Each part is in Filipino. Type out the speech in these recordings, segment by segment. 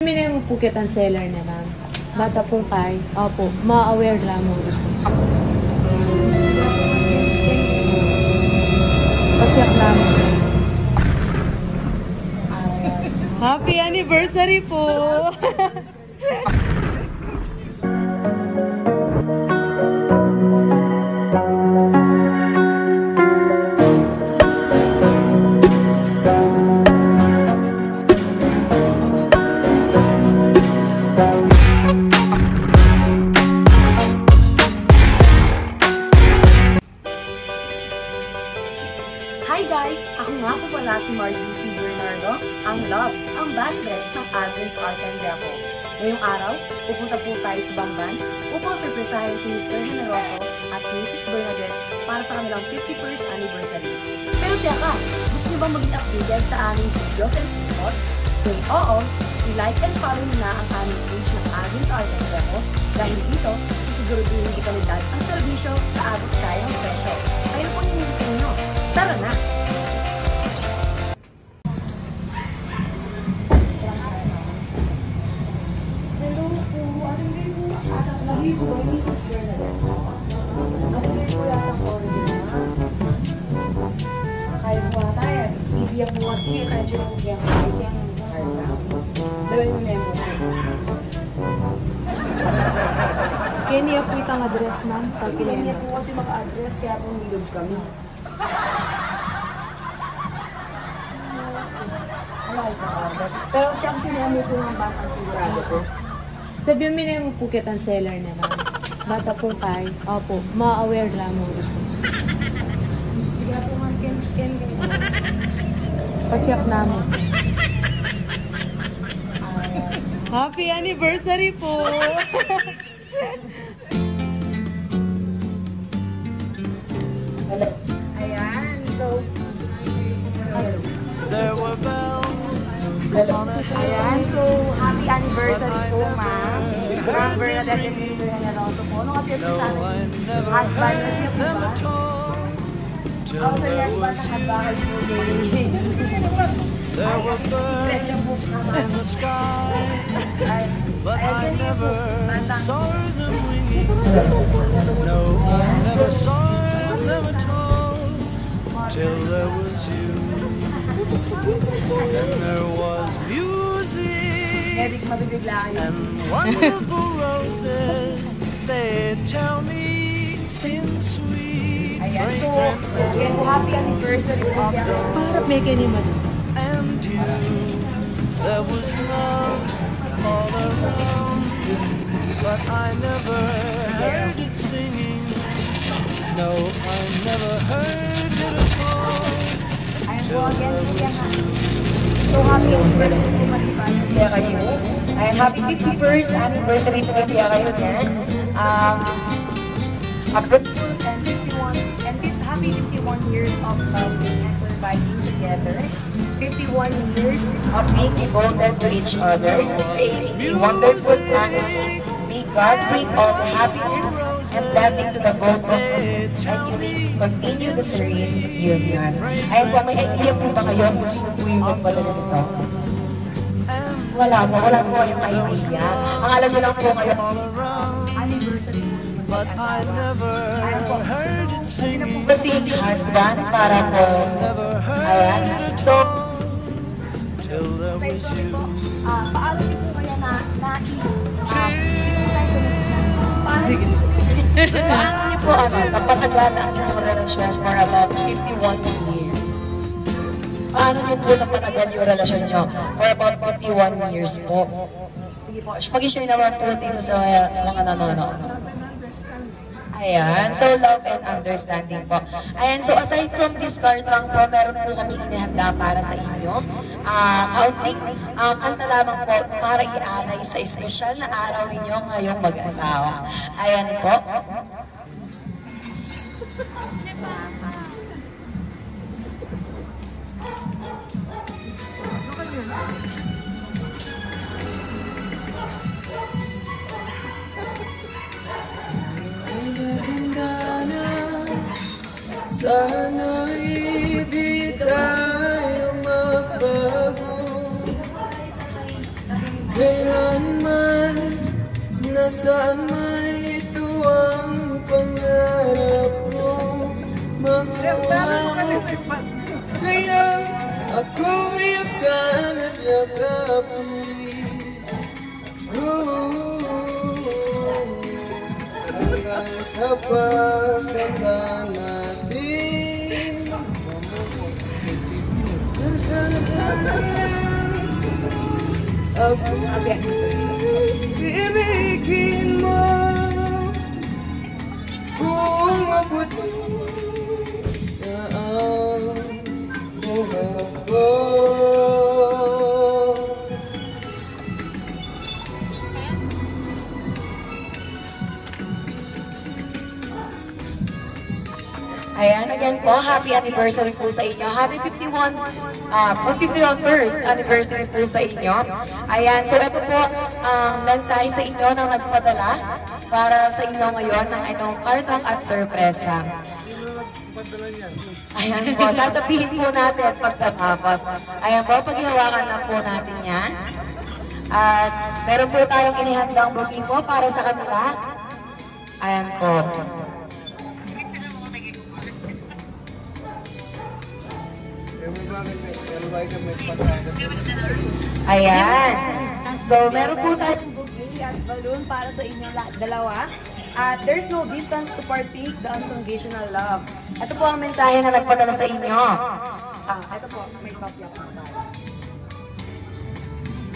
Minimum po kitang seller na lang. Bata po kay. Opo, ma-aware lang mo. Pa-check lang. Happy anniversary po! Hi guys! Ako nga po pala si Margie C. Bernardo, ang love, ang ambassadress ng Advent's Art and Deco. Ngayong araw, pupunta po tayo sa Bamban upang surpresahin si Mr. Generoso at Mrs. Bernadette para sa kanilang 51st anniversary. Pero teka, gusto niyo bang maging updated sa aming videos and posts? Kung oo, i-like and follow na ang aming page ng Advent's Art and Deco dahil dito, sisiguraduhin ng kalidad ang serbisyo sa abot kayang presyo. Kaya po hinihintay nyo. Tara na! Hello po, anong day po? Lagi po ba, Mrs. Bernadette? Anong day po yata po rin na? Kaya po tayo, ibiyak mo kasi, kaya dyan po biyak mo, kaya ng hard Dawin mo na yung mo. Kaya niya po itang address, ma'am. Kaya niya po kasi maka-address, kaya po nilog kami. Pero champion namin po ng batang sigurado po. Sabihin minimum po kitang seller na lang. Bata po kay. Opo, ma-aware lang mo. Kaya po nga, ken. Pa-check namin. Happy anniversary po! Ayan, so... Ayan, so happy anniversary po, ma'am. From Bernadette and Mr. Generoso po. Anong appear po sa amin? Husband na siya po ba? Ako sa yes ba ng husband po din? There were birds in the sky, but I never saw them winging. No, I never saw them, never told, till there was you. Then there was music and wonderful roses. They tell me in sweet fragrant happy anniversary po. Parang may kaniman. and you. There was love all around, but I never heard it singing. No, I never heard it at all. Ayan po, again, so happy anniversary po kasi pa Kuya kayo. Ayan, happy 51st anniversary po Kuya kayo din. Happy 51 years of loving and surviving together. 51 years of being devoted to each other, creating a wonderful family. May God bring all the happiness and blessing to the both of you, and you may continue the serene union. Ayun po, may idea po ba kayo kung sino po yung nagpadala nito? Wala po kayong idea. Ang alam niyo lang po kayo, anniversary po. But I never heard it singing. Kasi husband para po, ayan. So, Till there was you. paano niyo po kaya paano niyo po napatagalan ang relasyon for about 51 years? Paano niyo po napatagal yung relasyon niyo for about 51 years po? Sige po, mag-share naman po dito sa mga nanonood. Ayan, so love and understanding po. Ayan, so aside from this card rank po, meron po kami inihanda para sa inyo. Kaunting kanta lamang po para i-alay sa espesyal na araw ninyo ngayong mag-asawa. Ayan po. Sana'y di tayo magbago. kailanman, nasaan may ito ang pangarap ko makuha mo. Kaya ako iyakan at yakapin hanggang sa pagkanta natin. Ako ibigin mo kung mabuti na ang buhay ko. Ayan, again po, happy anniversary po sa inyo. Happy 51st anniversary po sa inyo. Ayan, so ito po ang mensahe sa inyo na nagpadala para sa inyo ngayon ng itong kartang at sorpresa. Ayan po, sasabihin po natin pagkatapos. Ayan po, paghihawakan na po natin yan. At meron po tayong inihandang booking po para sa kanila. Ayan po. Ayan. So, meron po tayong bouquet at balloon para sa inyong dalawa. At there's no distance to partake the unconditional love. Ito po ang mensahe na nagpadala sa inyo. Ito po, may copy ako.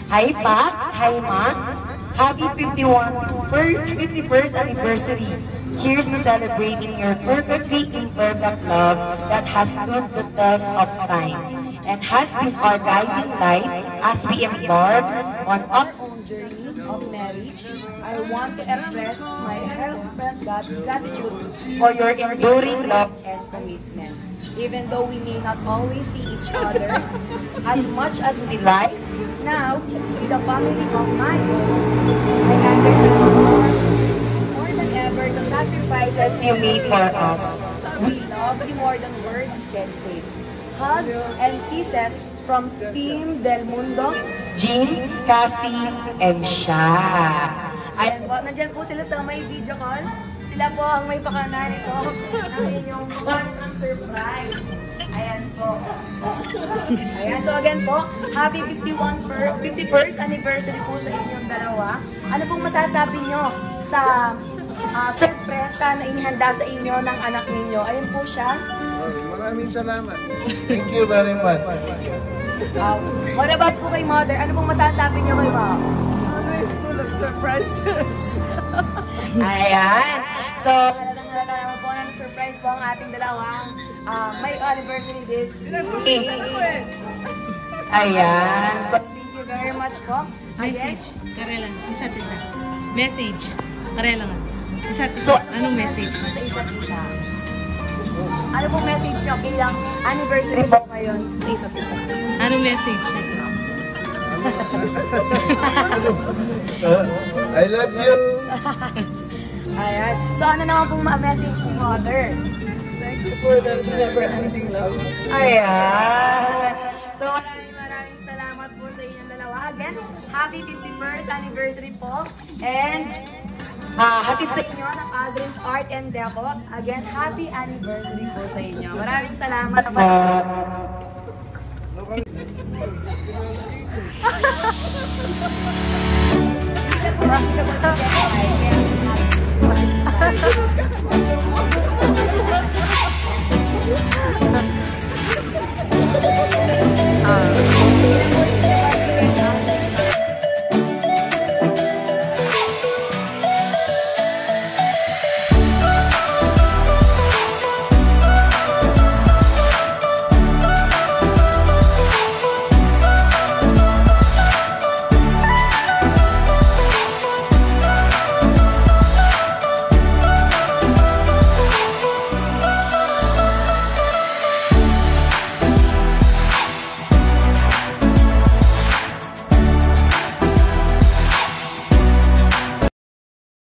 Hi Pa, hi Ma. Happy 51st anniversary. Here's to celebrating your perfectly imperfect love that has stood the test of time and has been our guiding light as we embark on our own journey of marriage. I want to express my heartfelt gratitude for your enduring love and commitment. Even though we may not always see each other as much as we like, now, with the family of my own, I understand more than ever the sacrifices you made for us. We love you more than words can say. Hugs and kisses from Team Del Mundo, Jean, Cassie, and Sha. Ayan po, nandyan po sila sa may video call. Sila po ang may pakanan ito ng inyong ng surprise. Ayan po. Ayan, so again po, happy 51st anniversary po sa inyong dalawa. Ano pong masasabi nyo sa sorpresa na inihanda sa inyo ng anak ninyo? Ayun po siya. Maraming salamat. Thank you very much. What about po kay Mother? Ano pong masasabi nyo kay Mom? Always full of surprises. Ayan. So, halata naman po ng surprise po ang ating dalawang may anniversary this week. Ayan. So, thank you very much po. Message. Karelan. Isa't isa. Message. Karelan. Isa't isa. So, anong message? Sa isa't isa. Ano pong message nyo bilang anniversary po ngayon sa isa't isa? Anong message? I love you. Ayan. So, ano naman pong message ni Mother? Thank you for the never-ending love. Ayan. So, maraming salamat po sa inyong dalawa. Again, happy 51st anniversary po. And, hatid sa inyo ng Aldrin's Art and Deco. Again, happy anniversary po sa inyo. Maraming salamat po.